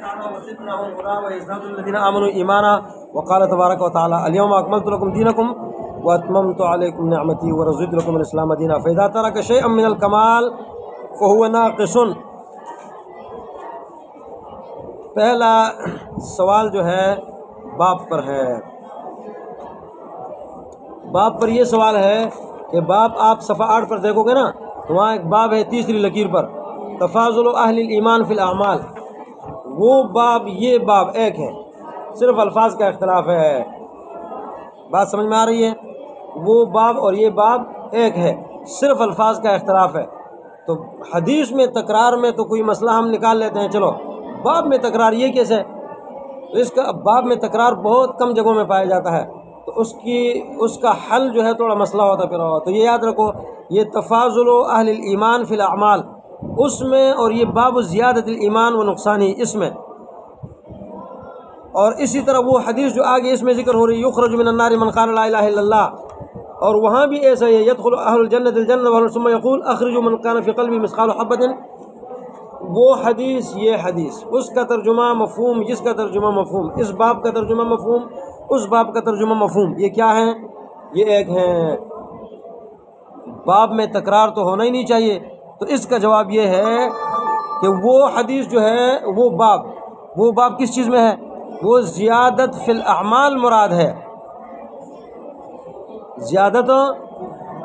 الذين آمنوا ایمانا وقال تبارک و تعالی اليوم اکملت لکم دینکم واتممت علیکم نعمتی ورضیت لکم الاسلام دینا فاذا ترک شیئا من الکمال فهو ناقص۔ پہلا سوال جو ہے باپ پر ہے۔ باپ پر یہ سوال ہے کہ باپ آپ صفحہ 8 پر دیکھو گے نا، وہاں ایک باب ہے تیسری لکیر پر، تفاضل اہل الایمان فی الاعمال۔ وہ باب یہ باب ایک ہے، صرف الفاظ کا اختلاف ہے۔ بات سمجھ میں آ رہی ہے؟ وہ باب اور یہ باب ایک ہے، صرف الفاظ کا اختلاف ہے۔ تو حدیث میں تکرار میں تو کوئی مسئلہ ہم نکال لیتے ہیں، چلو باب میں تکرار یہ کیسے ہے؟ تو اس کا باب میں تکرار بہت کم جگہوں میں پایا جاتا ہے، تو اس کا حل جو ہے تھوڑا مسئلہ ہوتا پھر ہوگا۔ تو یہ یاد رکھو، یہ تفاضل اہل الایمان فی الاعمال اس میں، اور یہ باب زیادت الایمان و نقصانی اس میں، اور اسی طرح وہ حدیث جو آگے اس میں ذکر ہو رہی ہے یخرج من النار من قال لا الہ الا اللہ، اور وہاں بھی ایسا ہے یدخل اہل الجنۃ الجنہ ثم یقول اخرجوا من کان فی قلبی مثقال حبۃ۔ وہ حدیث یہ حدیث، اس کا ترجمہ مفہوم، جس کا ترجمہ مفہوم، اس باب کا ترجمہ مفہوم، اس باب کا ترجمہ مفہوم، یہ کیا ہیں؟ یہ ایک ہیں۔ باب میں تکرار تو ہونا ہی نہیں چاہیے۔ تو اس کا جواب یہ ہے کہ وہ حدیث جو ہے وہ باب کس چیز میں ہے؟ وہ زیادت فی الاعمال مراد ہے، زیادت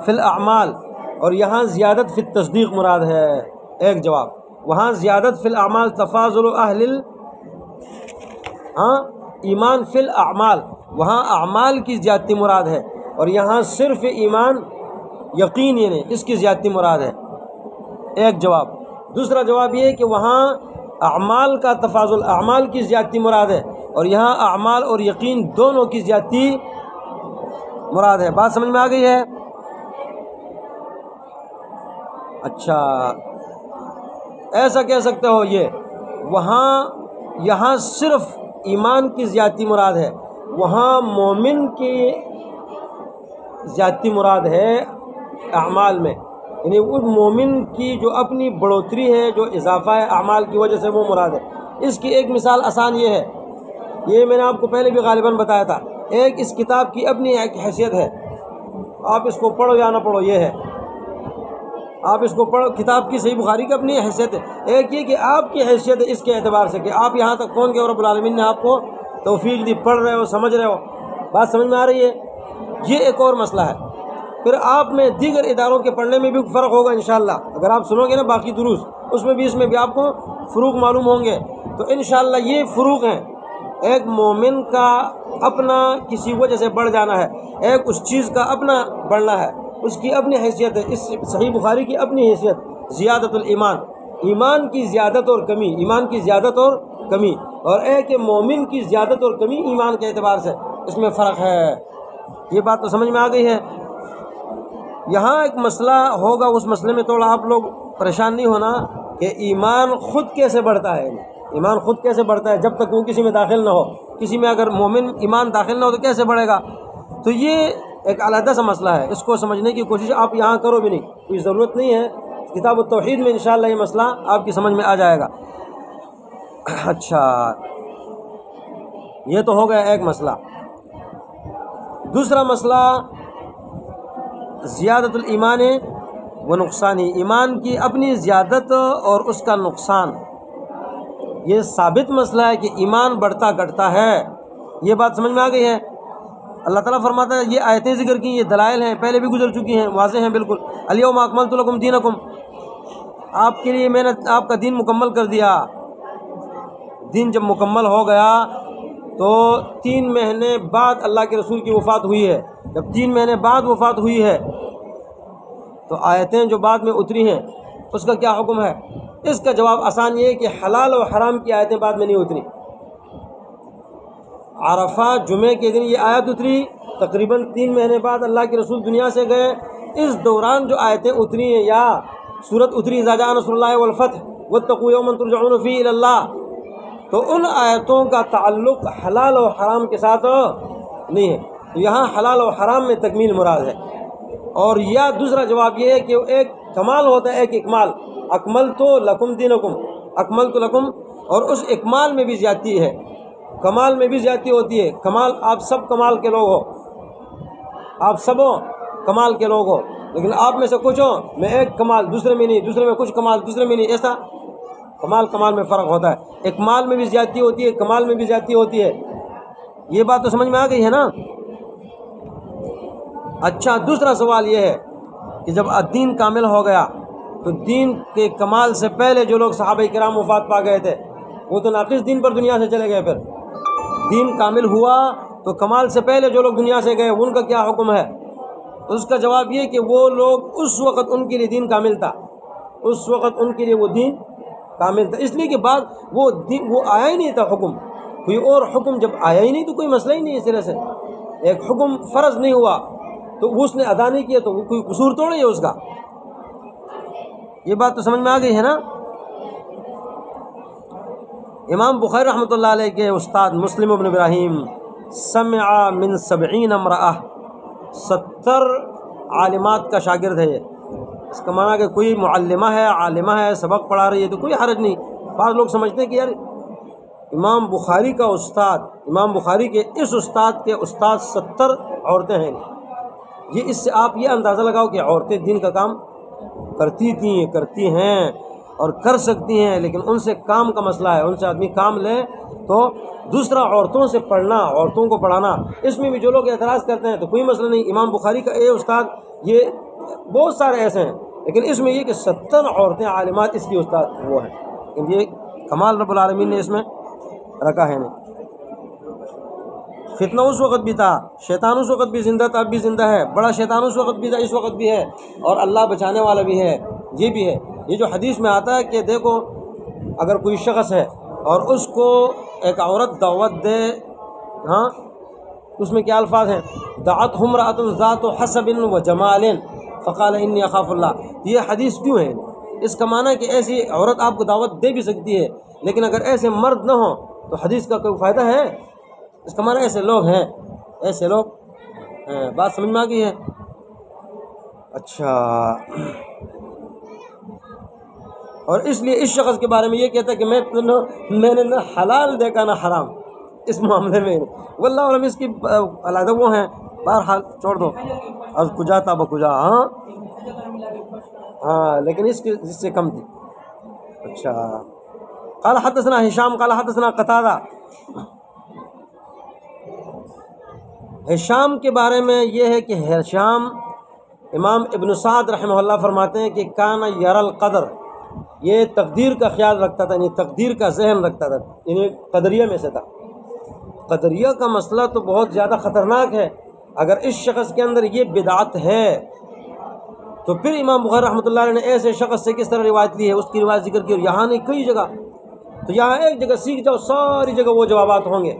فی الاعمال، اور یہاں زیادت فی التصدیق مراد ہے۔ ایک جواب، وہاں زیادت فی الاعمال تفاضل اہل ایمان فی الاعمال، وہاں اعمال کی زیادتی مراد ہے، اور یہاں صرف ایمان یقین یعنی اس کی زیادتی مراد ہے۔ ایک جواب۔ دوسرا جواب یہ ہے کہ وہاں اعمال کا تفاضل، اعمال کی زیادتی مراد ہے، اور یہاں اعمال اور یقین دونوں کی زیادتی مراد ہے۔ بات سمجھ میں آ گئی ہے؟ اچھا، ایسا کہہ سکتے ہو یہ یہاں صرف ایمان کی زیادتی مراد ہے، وہاں مومن کی زیادتی مراد ہے اعمال میں، یعنی وہ مومن کی جو اپنی بڑھوتری ہے، جو اضافہ ہے اعمال کی وجہ سے، وہ مراد ہے۔ اس کی ایک مثال آسان یہ ہے، یہ میں نے آپ کو پہلے بھی غالباً بتایا تھا، ایک اس کتاب کی اپنی ایک حیثیت ہے، آپ اس کو پڑھو یا نہ پڑھو، یہ ہے، آپ اس کو پڑھو، کتاب کی صحیح بخاری کی اپنی حیثیت ہے۔ ایک یہ کہ آپ کی حیثیت ہے اس کے اعتبار سے کہ آپ یہاں تک پہنچ گئے اور رب العالمین نے آپ کو توفیق دی، پڑھ رہے ہو، سمجھ رہے ہو۔ بات سمجھ میں آ رہی ہے؟ یہ ایک اور مسئلہ ہے۔ پھر آپ میں دیگر اداروں کے پڑھنے میں بھی فرق ہوگا انشاءاللہ، اگر آپ سنو گے نا باقی دروس، اس میں بھی آپ کو فروق معلوم ہوں گے۔ تو انشاءاللہ یہ فروق ہیں، ایک مومن کا اپنا کسی وجہ سے بڑھ جانا ہے، ایک اس چیز کا اپنا بڑھنا ہے، اس کی اپنی حیثیت ہے۔ اس صحیح بخاری کی اپنی حیثیت، زیادت الایمان، ایمان کی زیادت اور کمی، ایمان کی زیادت اور کمی، اور ایک مومن کی زیادت اور کمی ایمان کے اعتبار سے، اس میں فرق ہے۔ یہ بات تو سمجھ میں آ گئی ہے؟ یہاں ایک مسئلہ ہوگا، اس مسئلے میں تھوڑا آپ لوگ پریشان نہیں ہونا کہ ایمان خود کیسے بڑھتا ہے۔ ایمان خود کیسے بڑھتا ہے جب تک وہ کسی میں داخل نہ ہو؟ کسی میں اگر مومن ایمان داخل نہ ہو تو کیسے بڑھے گا؟ تو یہ ایک علیحدہ سا مسئلہ ہے، اس کو سمجھنے کی کوشش آپ یہاں کرو بھی نہیں، کوئی ضرورت نہیں ہے۔ کتاب التوحید میں انشاءاللہ یہ مسئلہ آپ کی سمجھ میں آ جائے گا۔ اچھا، یہ تو ہو گیا ایک مسئلہ۔ دوسرا مسئلہ زیادت الایمان و نقصانی، ایمان کی اپنی زیادت اور اس کا نقصان۔ یہ ثابت مسئلہ ہے کہ ایمان بڑھتا گھٹتا ہے، یہ بات سمجھ میں آ گئی ہے؟ اللہ تعالیٰ فرماتا ہے، یہ آیتیں ذکر کی، یہ دلائل ہیں، پہلے بھی گزر چکی ہیں، واضح ہیں بالکل۔ الیوم اکملت لکم دینکم، آپ کے لیے میں نے آپ کا دین مکمل کر دیا۔ دین جب مکمل ہو گیا تو 3 مہینے بعد اللہ کے رسول کی وفات ہوئی ہے۔ جب 3 مہینے بعد وفات ہوئی ہے تو آیتیں جو بعد میں اتری ہیں اس کا کیا حکم ہے؟ اس کا جواب آسان یہ ہے کہ حلال و حرام کی آیتیں بعد میں نہیں اتری۔ عرفہ جمعے کے دن یہ آیت اتری، تقریباً 3 مہینے بعد اللہ کے رسول دنیا سے گئے۔ اس دوران جو آیتیں اتری ہیں یا سورت اتری اذا جاء نصر اللہ والفتح واتقوا یوما ترجعون فیہ الی اللہ، تو ان آیتوں کا تعلق حلال و حرام کے ساتھ نہیں ہے، تو یہاں حلال و حرام میں تکمیل مراد ہے۔ اور یا دوسرا جواب یہ ہے کہ ایک کمال ہوتا ہے، ایک اکمال، اکملت لکم دینکم، اکملت لکم اور اس اکمال میں بھی زیادتی ہے، کمال میں بھی زیادتی ہوتی ہے۔ کمال، آپ سب کمال کے لوگ ہو، آپ سب ہو کمال کے لوگ ہو، لیکن آپ میں سے کچھ ہو میں ایک کمال دوسرے میں نہیں، دوسرے میں کچھ کمال دوسرے میں نہیں، ایسا کمال میں فرق ہوتا ہے۔ اکمال میں بھی زیادتی ہوتی ہے، کمال میں بھی زیادتی ہوتی ہے۔ یہ بات تو سمجھ میں آ گئی ہے نا؟ اچھا، دوسرا سوال یہ ہے کہ جب دین کامل ہو گیا تو دین کے کمال سے پہلے جو لوگ صحابہ کرام وفات پا گئے تھے وہ تو ناقص دین پر دنیا سے چلے گئے، پھر دین کامل ہوا تو کمال سے پہلے جو لوگ دنیا سے گئے ان کا کیا حکم ہے؟ اس کا جواب یہ کہ وہ لوگ اس وقت ان کے لیے دین کامل تھا، اس وقت ان کے لیے وہ دین کامل تھا، اس لیے کہ بعد وہ آیا ہی نہیں تھا حکم، کوئی اور حکم جب آیا ہی نہیں تو کوئی مسئلہ ہی نہیں، اس طرح سے ایک حکم فرض نہیں ہوا تو اس نے ادا نہیں کیا تو وہ کوئی قصور تو نہیں ہے اس کا۔ یہ بات تو سمجھ میں آ گئی ہے نا؟ امام بخاری رحمۃ اللہ علیہ کے استاد مسلم ابن ابراہیم سمع من 70 امرأہ، 70 عالمات کا شاگرد ہے یہ۔ اس کا معنی کہ کوئی معلمہ ہے، عالمہ ہے، سبق پڑھا رہی ہے تو کوئی حرج نہیں۔ بعض لوگ سمجھتے ہیں کہ یار امام بخاری کا استاد، امام بخاری کے اس استاد کے استاد 70 عورتیں ہیں، یہ اس سے آپ یہ اندازہ لگاؤ کہ عورتیں دین کا کام کرتی تھیں، کرتی ہیں اور کر سکتی ہیں، لیکن ان سے کام کا مسئلہ ہے، ان سے آدمی کام لے تو دوسرا عورتوں سے پڑھنا، عورتوں کو پڑھانا، اس میں بھی جو لوگ اعتراض کرتے ہیں تو کوئی مسئلہ نہیں۔ امام بخاری کا اے استاد، یہ بہت سارے ایسے ہیں، لیکن اس میں یہ کہ 70 عورتیں عالمات اس کی استاد وہ ہیں، لیکن یہ کمال رب العالمین نے اس میں رکھا ہے نہیں۔ فتنہ اس وقت بھی تھا، شیطان اس وقت بھی زندہ تھا، اب بھی زندہ ہے، بڑا شیطان اس وقت بھی تھا، اس وقت بھی ہے، اور اللہ بچانے والا بھی ہے، یہ بھی ہے۔ یہ جو حدیث میں آتا ہے کہ دیکھو اگر کوئی شخص ہے اور اس کو ایک عورت دعوت دے، ہاں اس میں کیا الفاظ ہیں؟ دعت امرأۃ ذات حسب و جمال فقال انی اخاف اللہ۔ یہ حدیث کیوں ہے؟ اس کا معنی کہ ایسی عورت آپ کو دعوت دے بھی سکتی ہے، لیکن اگر ایسے مرد نہ ہوں تو حدیث کا کوئی فائدہ ہے؟ اس کا معنی ایسے لوگ ہیں، ایسے لوگ ہیں۔ بات سمجھ میں آ گئی ہے؟ اچھا، اور اس لیے اس شخص کے بارے میں یہ کہتا ہے کہ میں نے نہ حلال دیکھا نہ حرام اس معاملے میں، واللہ علم اس کی علیحدہ وہ ہیں، بہرحال چھوڑ دو، از کجا تا بکجا، ہاں لیکن اس سے کم تھی۔ اچھا، قال حدثنا ہشام قال حدثنا قتادہ۔ ہشام کے بارے میں یہ ہے کہ ہشام، امام ابن سعد رحمہ اللہ فرماتے ہیں کہ کان یرى القدر، یہ تقدیر کا خیال رکھتا تھا، یعنی تقدیر کا ذہن رکھتا تھا، یعنی قدریہ میں سے تھا۔ قدریہ کا مسئلہ تو بہت زیادہ خطرناک ہے، اگر اس شخص کے اندر یہ بدعت ہے تو پھر امام بخاری رحمۃ اللہ علیہ نے ایسے شخص سے کس طرح روایت لی ہے، اس کی روایت ذکر کی، اور یہاں نہیں کئی جگہ، تو یہاں ایک جگہ سیکھ جاؤ، ساری جگہ وہ جوابات ہوں گے۔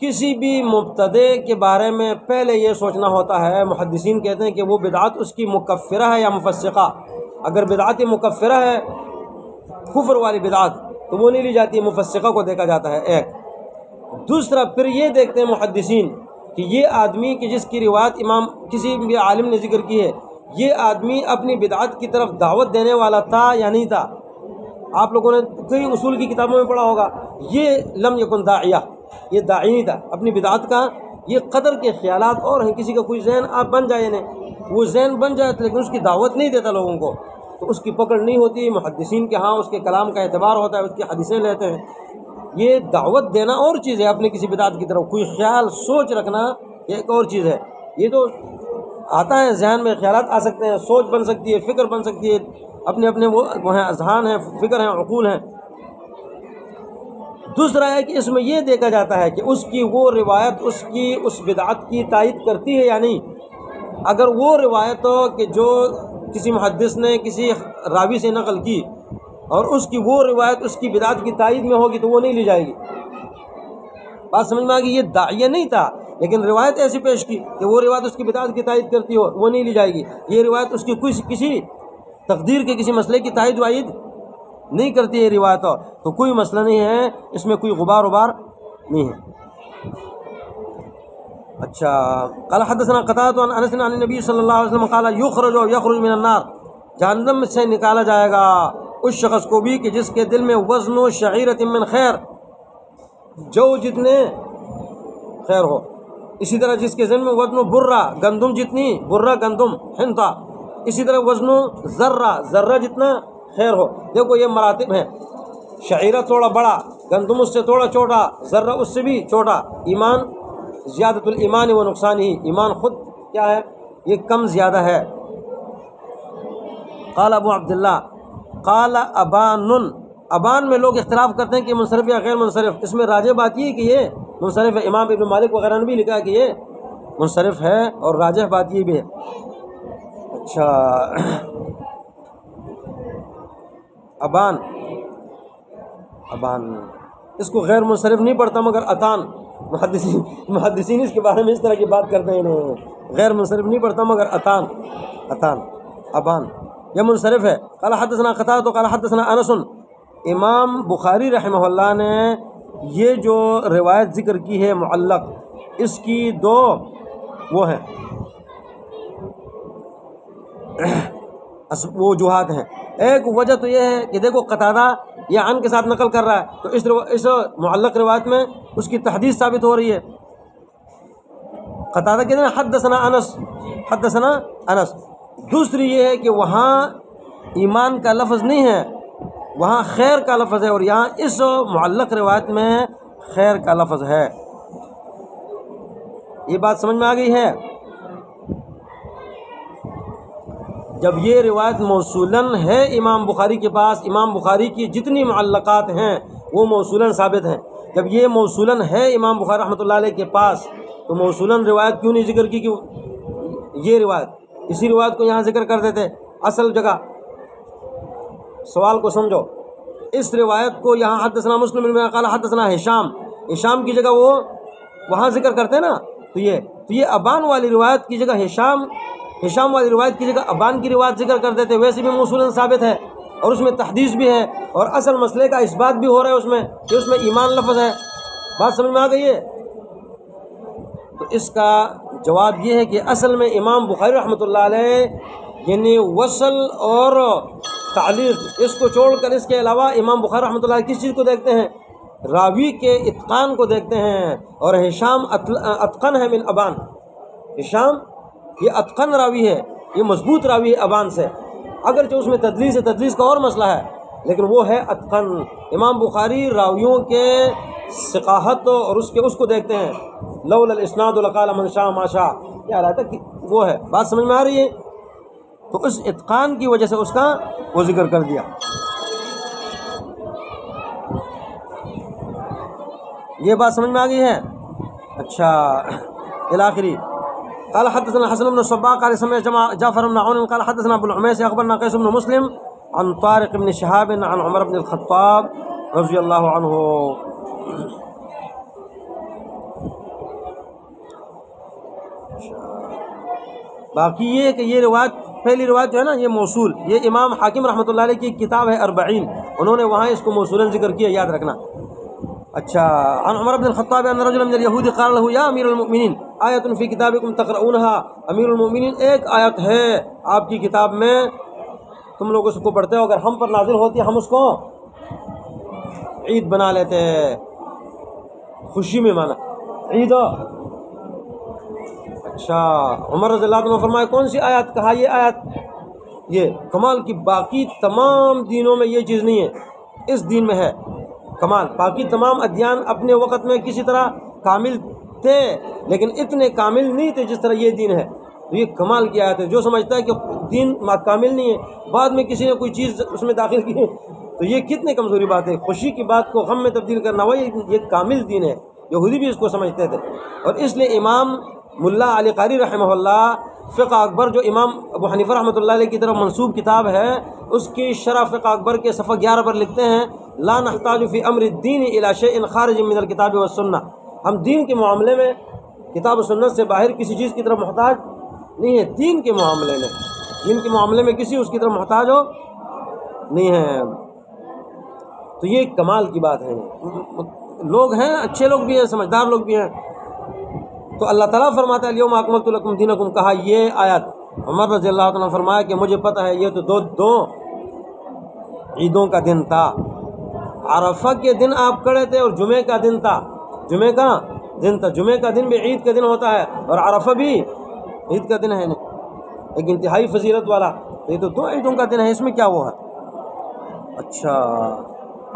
کسی بھی مبتدع کے بارے میں پہلے یہ سوچنا ہوتا ہے، محدثین کہتے ہیں کہ وہ بدعت اس کی مکفرہ ہے یا مفسقہ۔ اگر بدعت مکفرہ ہے، کفر والی بدعت، تو وہ نہیں لی جاتی، مفسقہ کو دیکھا جاتا ہے ایک۔ دوسرا پھر یہ دیکھتے ہیں محدثین کہ یہ آدمی کہ جس کی روایت امام کسی بھی عالم نے ذکر کی ہے، یہ آدمی اپنی بدعت کی طرف دعوت دینے والا تھا یا نہیں تھا۔ آپ لوگوں نے کئی اصول کی کتابوں میں پڑھا ہوگا، یہ لم یکن داعیہ، یہ داعی نہیں تھا اپنی بدعت کا۔ یہ قدر کے خیالات اور ہیں، کسی کا کوئی ذہن آپ بن جائے نہیں، وہ ذہن بن جائے لیکن اس کی دعوت نہیں دیتا لوگوں کو، تو اس کی پکڑ نہیں ہوتی۔ محدثین کے ہاں اس کے کلام کا اعتبار ہوتا ہے، اس کی حدیثیں لیتے ہیں۔ یہ دعوت دینا اور چیز ہے، اپنے کسی بدعت کی طرف کوئی خیال سوچ رکھنا یہ ایک اور چیز ہے۔ یہ تو آتا ہے ذہن میں، خیالات آ سکتے ہیں، سوچ بن سکتی ہے، فکر بن سکتی ہے، اپنے اپنے وہ ہیں، اذہان ہیں، فکر ہیں، عقول ہیں۔ دوسرا ہے کہ اس میں یہ دیکھا جاتا ہے کہ اس کی وہ روایت اس کی اس بدعت کی تائید کرتی ہے یا نہیں۔ اگر وہ روایت ہو کہ جو کسی محدث نے کسی راوی سے نقل کی اور اس کی وہ روایت اس کی بدعت کی تائید میں ہوگی تو وہ نہیں لی جائے گی۔ بات سمجھ میں آ گئی؟ یہ داعیہ نہیں تھا لیکن روایت ایسی پیش کی کہ وہ روایت اس کی بدعت کی تائید کرتی ہو، وہ نہیں لی جائے گی۔ یہ روایت اس کی کسی تقدیر کے کسی مسئلے کی تائید وائید نہیں کرتی ہے روایت، ہو تو کوئی مسئلہ نہیں ہے، اس میں کوئی غبار نہیں ہے۔ اچھا، قال حدثنا قتادہ عن انس عن النبی صلی اللہ علیہ وسلم قال یخرج من النار، جہنم سے نکالا جائے گا اس شخص کو بھی کہ جس کے دل میں وزن و شعیرۃ من خیر، جو جتنے خیر ہو، اسی طرح جس کے ذہن میں وزن و برہ، گندم جتنی، برہ گندم حنطہ، اسی طرح وزن و ذرہ، ذرہ جتنا خیر ہو۔ دیکھو یہ مراتب ہیں، شعیرہ تھوڑا بڑا، گندم اس سے تھوڑا چھوٹا، ذرہ اس سے بھی چھوٹا۔ ایمان زیادت الایمان و نقصان ہی، ایمان خود کیا ہے، یہ کم زیادہ ہے۔ قال ابو عبداللہ قال ابان، ابان میں لوگ اختلاف کرتے ہیں کہ منصرف یا غیر منصرف، اس میں راجح بات یہ ہے کہ یہ منصرف ہے۔ امام ابن مالک وغیرہ نے بھی لکھا ہے کہ یہ منصرف ہے، اور راجح بات یہ بھی ہے۔ اچھا، ابان، ابان اس کو غیر منصرف نہیں پڑھتا مگر اتان، محدثین اس کے بارے میں اس طرح کی بات کرتے ہیں، غیر منصرف نہیں پڑھتا مگر اتان، اتان ابان یہ منصرف ہے۔ قال حدثنا قتادہ قال حدثنا انس، امام بخاری رحمہ اللہ نے یہ جو روایت ذکر کی ہے معلق، اس کی دو وہ ہیں وہ وجوہات ہیں۔ ایک وجہ تو یہ ہے کہ دیکھو قتادہ یہ عن کے ساتھ نقل کر رہا ہے، تو اس معلق روایت میں اس کی تحدیث ثابت ہو رہی ہے۔ قتادہ کہتے ہیں حدثنا انس، حدثنا انس۔ دوسری یہ ہے کہ وہاں ایمان کا لفظ نہیں ہے، وہاں خیر کا لفظ ہے، اور یہاں اس معلق روایت میں خیر کا لفظ ہے۔ یہ بات سمجھ میں آ گئی ہے؟ جب یہ روایت موصولاً ہے امام بخاری کے پاس، امام بخاری کی جتنی معلقات ہیں وہ موصولاً ثابت ہیں۔ جب یہ موصولاً ہے امام بخاری رحمۃ اللہ علیہ کے پاس، تو موصولاً روایت کیوں نہیں ذکر کی کہ یہ روایت، اسی روایت کو یہاں ذکر کر دیتے اصل جگہ۔ سوال کو سمجھو، اس روایت کو یہاں حدثنا مسلم بن قال حدثنا ہشام، ہشام کی جگہ وہ وہاں ذکر کرتے نا، تو یہ ابان والی روایت کی جگہ ہشام والی روایت کی جگہ ابان کی روایت ذکر کر دیتے، ویسے بھی موصولاً ثابت ہے، اور اس میں تحدیث بھی ہے، اور اصل مسئلے کا اس بات بھی ہو رہا ہے اس میں کہ اس میں ایمان لفظ ہے۔ بات سمجھ میں آ گئی ہے؟ تو اس کا جواب یہ ہے کہ اصل میں امام بخاری رحمۃ اللہ علیہ یعنی وصل اور تعلیق، اس کو چھوڑ کر اس کے علاوہ امام بخاری رحمۃ اللہ علیہ کس چیز کو دیکھتے ہیں؟ راوی کے اتقان کو دیکھتے ہیں، اور ہشام اتقن ہے من ابان، ہشام یہ اتقن راوی ہے، یہ مضبوط راوی ہے ابان سے، اگرچہ اس میں تدلیس ہے، تدلیس کا اور مسئلہ ہے، لیکن وہ ہے اتقن۔ امام بخاری راویوں کے ثقاحت اور اس کو دیکھتے ہیں، لولا الاسناد لقال من شاء ما شاء، یہ حالت ہے کہ وہ ہے۔ بات سمجھ میں آ رہی ہے؟ تو اس اتقان کی وجہ سے اس کا وہ ذکر کر دیا۔ یہ بات سمجھ میں آ گئی ہے؟ اچھا، الآخری قال حدثنا حسن بن الصباح قال سمع جعفر بن عون قال حدثنا ابو العميس اخبرنا قيس بن مسلم عن طارق بن شهاب عن عمر بن الخطاب رضی اللہ عنہ۔ باقی یہ کہ یہ روایت، پہلی روایت جو ہے نا یہ موصول، یہ امام حاکم رحمۃ اللہ علیہ کی کتاب ہے اربعین، انہوں نے وہاں اس کو موصولاً ذکر کیا، یاد رکھنا۔ اچھا، عن عمر بن الخطاب ان رجلا من اليهود قال له يا امير المؤمنين آیۃ فی کتابکم تقرؤونها، امیر المؤمنین ایک آیت ہے آپ کی کتاب میں، تم لوگ اس کو پڑھتے ہو، اگر ہم پر نازل ہوتی ہم اس کو عید بنا لیتے، خوشی میں مانا عید۔ اچھا، عمر رضی اللہ عنہ فرمائے کون سی آیت؟ کہا یہ آیت، یہ کمال کی باقی تمام دینوں میں یہ چیز نہیں ہے، اس دین میں ہے کمال۔ باقی تمام ادیان اپنے وقت میں کسی طرح کامل تھے، لیکن اتنے کامل نہیں تھے جس طرح یہ دین ہے، تو یہ کمال کی آیت ہے۔ جو سمجھتا ہے کہ دین کامل نہیں ہے، بعد میں کسی نے کوئی چیز اس میں داخل کی، تو یہ کتنے کمزوری بات ہے، خوشی کی بات کو غم میں تبدیل کرنا، وہ یہ کامل دین ہے۔ یہودی بھی اس کو سمجھتے تھے، اور اس لیے امام ملا علی قاری رحمہ اللہ فقہ اکبر، جو امام ابو حنیفہ رحمۃ اللہ علیہ کی طرف منسوب کتاب ہے، اس کی شرح فقہ اکبر کے صفحہ 11 پر لکھتے ہیں لا نحتاج فی امر الدین الی شیء خارج من الکتاب والسنہ، ہم دین کے معاملے میں کتاب و سنت سے باہر کسی چیز کی طرف محتاج نہیں ہے، دین کے معاملے میں کسی اس کی طرف محتاج ہو نہیں ہے۔ تو یہ کمال کی بات ہے، لوگ ہیں اچھے لوگ بھی ہیں، سمجھدار لوگ بھی ہیں، تو اللہ تعالیٰ فرماتا ہے الیوم اکملت لکم دینکم، کہا یہ آیت، عمر رضی اللہ عنہ فرمایا کہ مجھے پتہ ہے یہ تو دو عیدوں کا دن تھا. عرفہ کے دن آپ کھڑے تھے اور جمعے کا دن تھا. جمعے کا دن تھا. جمعے کا دن بھی عید کا دن ہوتا ہے اور عرفہ بھی عید کا دن ہے. ایک انتہائی فضیلت والا. یہ تو دو عیدوں کا دن ہے، اس میں کیا وہ ہے؟ اچھا،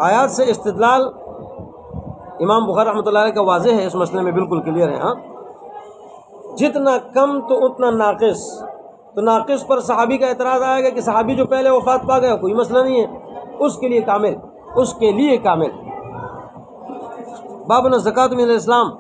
آیات سے استدلال امام بخاری رحمۃ اللہ علیہ کا واضح ہے، اس مسئلے میں بالکل کلیئر ہے. ہاں، جتنا کم تو اتنا ناقص. تو ناقص پر صحابی کا اعتراض آئے گا کہ صحابی جو پہلے وفات پا گیا کوئی مسئلہ نہیں ہے، اس کے لیے کامل. اس کے لیے کامل. باب الزکوٰۃ من الاسلام.